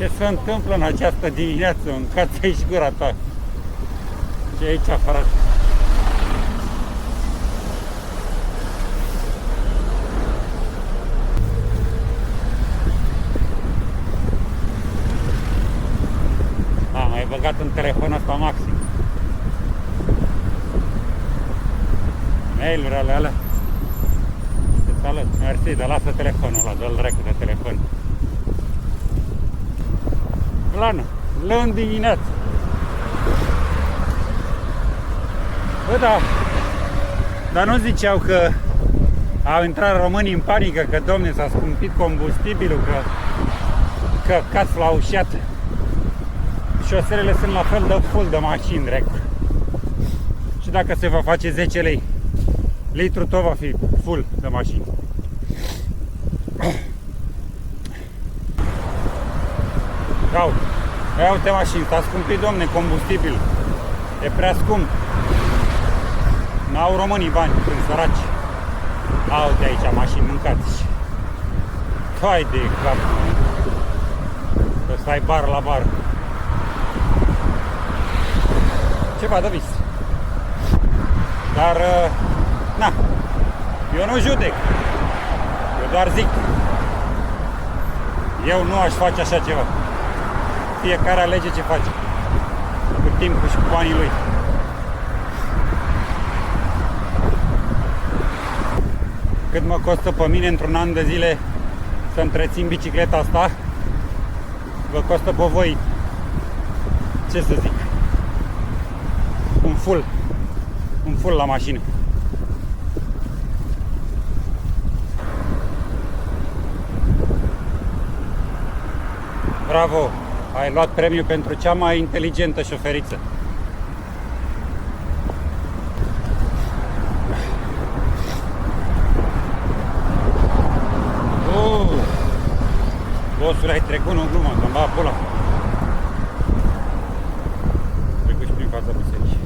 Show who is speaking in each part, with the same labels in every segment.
Speaker 1: Ce se întâmplă în această dimineață? Încați aici gura ta. Ce e aici, frate? Am mai băgat în telefonul ăsta maxim. Mail-urile alea. Te salut, mersi, dar lasă telefonul ăla, dă-l dracu de telefon. Plană, luni dimineață. Bă, da, dar nu ziceau că au intrat românii în panică, că, domne, s-a scumpit combustibilul, că cați la ușat. Șoselele sunt la fel de full de mașini, dracu. Și dacă se va face 10 lei, litru tot va fi full de mașini. Ia uite mașini, s-a scumpit, domne, combustibil. E prea scump. N-au românii bani, sunt săraci. Uite aici mașini, mâncați. Hai de cap. Că să ai bar la bar. Ceva de vis. Dar, na, eu nu judec. Eu doar zic. Eu nu aș face așa ceva. Fiecare alege ce face. Cu timpul și cu banii lui. Cât mă costă pe mine într-un an de zile să întrețin bicicleta asta, vă costă pe voi, ce să zic, un full la mașină. Bravo! Ai luat premiu pentru cea mai inteligentă șoferiță. Bosule, ai trecut în glumă, să-mi bag pula. Trecut și prin fața bisericii.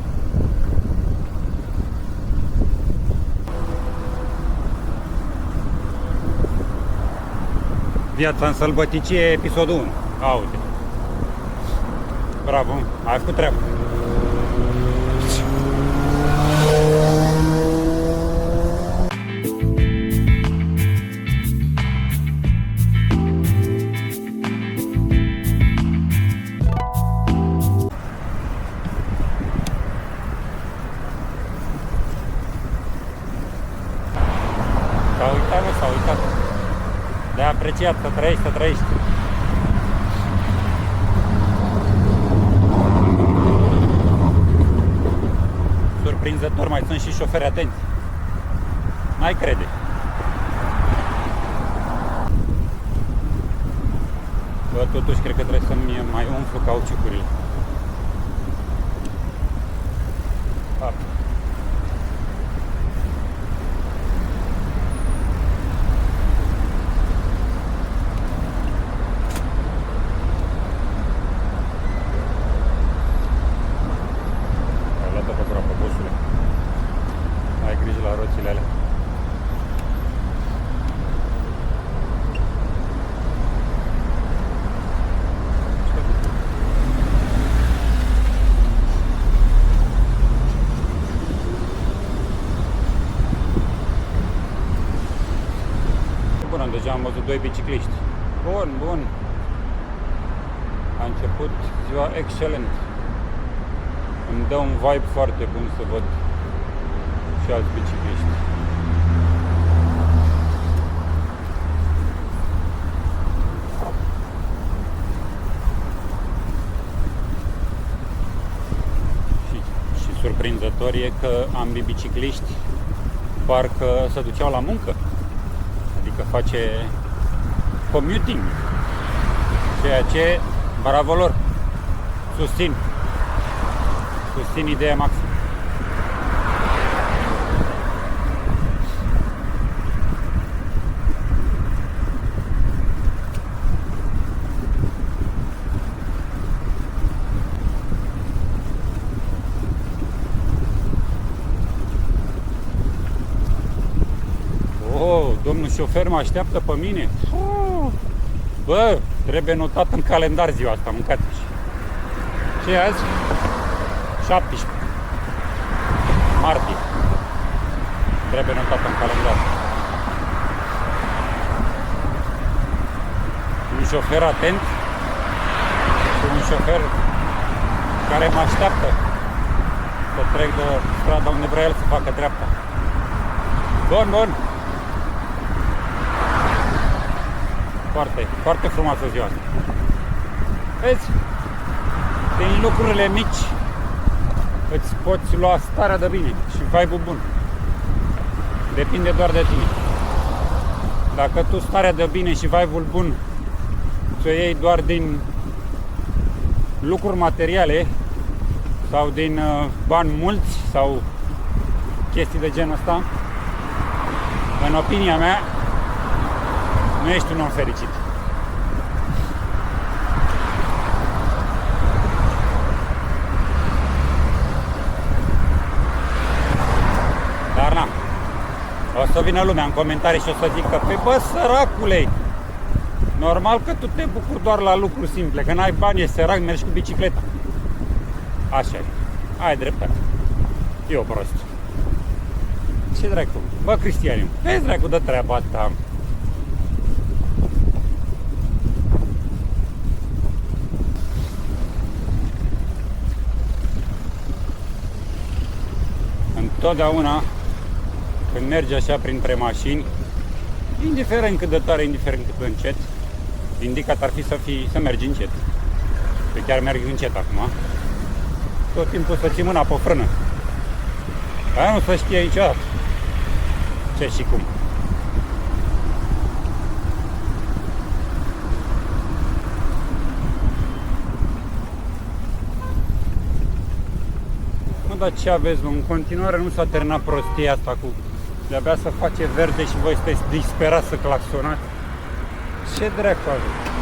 Speaker 1: Viața în sălbăticie, episodul 1. Uite. Bravo, ai făcut treabă. S-a uitat. De apreciat, să trăiești. Surprinzător, mai sunt și șoferi atenți. N-ai crede. Bă, totuși cred că trebuie să-mi mai umflu cauciucurile. Ai grijă la roțile alea. Bun, deja am văzut 2 bicicliști. Bun. A început ziua excelent. Îmi dă un vibe foarte bun să văd și alți bicicliști. Și surprinzător e că ambii bicicliști parcă se duceau la muncă. Adică face commuting. Ceea ce, bravo lor, susțin ideea maximă. Domnul șofer mă așteaptă pe mine. Bă, trebuie notat în calendar ziua asta, mâncați. Ce e azi? 17 martie. Trebuie notat în calendar. Un șofer atent și un șofer care mă așteaptă să trec de strada unde vrea el să facă dreapta. Bun, bun. Foarte, foarte frumoasă ziua asta. Vezi? Din lucrurile mici îți poți lua starea de bine și vibe-ul bun. Depinde doar de tine. Dacă tu starea de bine și vibe-ul bun ți-o iei doar din lucruri materiale sau din bani mulți sau chestii de genul ăsta, în opinia mea, nu ești un om fericit. Dar na, o să vină lumea în comentarii și o să zică: pe bă, săracule, normal că tu te bucuri doar la lucruri simple, că n-ai bani, ești sărac, mergi cu bicicleta. Așa e, ai dreptate. Eu prost. Ce dracu? Bă, Cristianiu, vezi dracu de treaba ta. Întotdeauna când mergi așa printre mașini, indiferent cât de tare, indiferent cât de încet, indicat ar fi să mergi încet. Eu chiar merg încet acum. Tot timpul să ții mâna pe frână. Aia nu se știe niciodată ce și cum. Mă, dar ce aveți, mă? În continuare nu s-a terminat prostia asta cu de-abia să face verde și voi sunteți disperați să claxonați. Ce dracu aveți?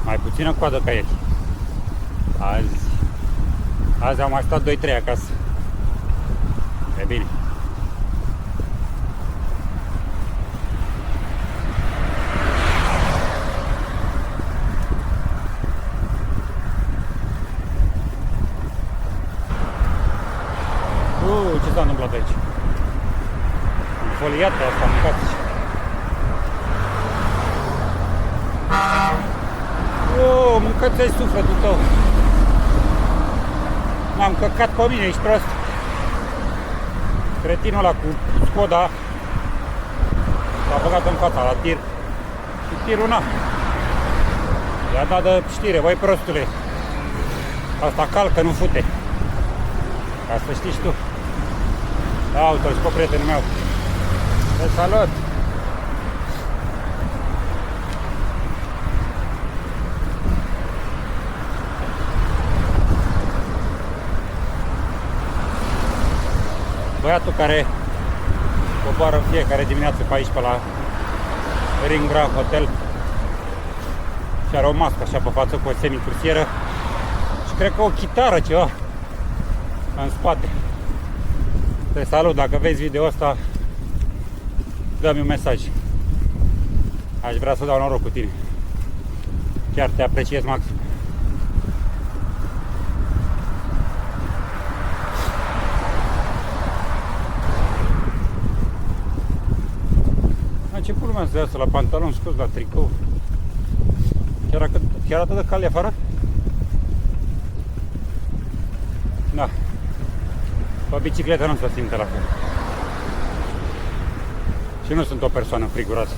Speaker 1: Mai puțină coadă ca ieri. Azi am mai stat 2-3 acasă. E bine. Ce s-a întâmplat aici? Foliată asta, mâncați. Mâncați-ai sufletul tău. M-am căcat pe mine, ești prost. Cretinul ăla cu Skoda s-a băgat în fața la tir. Și tirul n-a. I-a dat de știre: băi prostule, asta calcă, nu fute. Ca să știi și tu. Da, uite-l și pe prietenul meu. Te salut! Băiatul care coboară în fiecare dimineață pe aici, pe la Ring Grand Hotel, și are o mască așa pe față cu o semicrucieră și cred că o chitară ceva în spate. Te salut, dacă vezi video ăsta, dă-mi un mesaj. Aș vrea să dau noroc cu tine. Chiar te apreciez maxim. Ce pula mea să iasă la pantalon scos, la tricou? Chiar atât de cald afară? Da. Pe bicicletă nu se simte la fel. Și nu sunt o persoană friguroasă.